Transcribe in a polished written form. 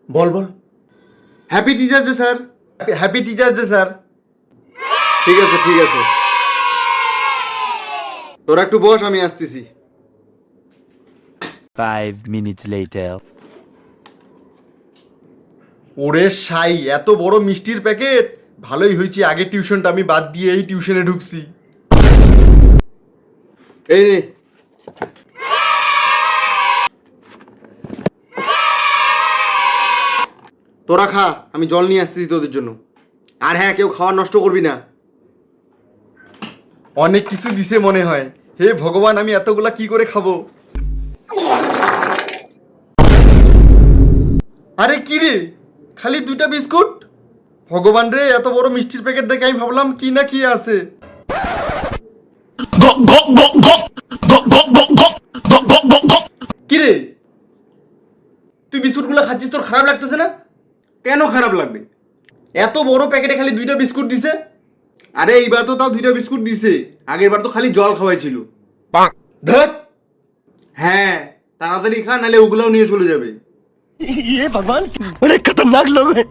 বল বল। Happy teachers day sir, happy teachers day sir. ঠিক আছে ঠিক আছে, তোরা একটু বস, আমি আসতেছি। 5 minutes later. ওরে সাই, এত বড় মিষ্টির প্যাকেট! ভালোই হয়েছে আগে টিউশনটা আমি বাদ দিয়ে এই টিউশনে ঢুকছি। এই নে। তোরা খা, আমি জল নিয়ে আসতেছি তোদের জন্য। আর হ্যাঁ, কেউ খাবার নষ্ট করবি না। অনেক কিছু দিছে মনে হয়। হে ভগবান, আমি এতগুলা কি করে খাবো? আরে কি রে, খালি 2টা বিস্কুট? ভগবান রে, এত বড় মিষ্টির প্যাকেট দেখে আমি ভাবলাম কি না কি আছে। কি রে, তুই বিস্কুটগুলো খাচ্ছিস, তোর খারাপ লাগতেছে না? কেন খারাপ লাগবে? এত বড় প্যাকেটে খালি 2টা বিস্কুট দিছে। আরে এইবার তো তাও 2টা বিস্কুট দিছে, আগের বার তো খালি জল খাওয়াইছিল। ধত। হ্যাঁ, তাড়াতাড়ি খা, নাহলে ওগুলাও নিয়ে চলে যাবে। ये भगवान बड़े खतरनाक लोग हैं।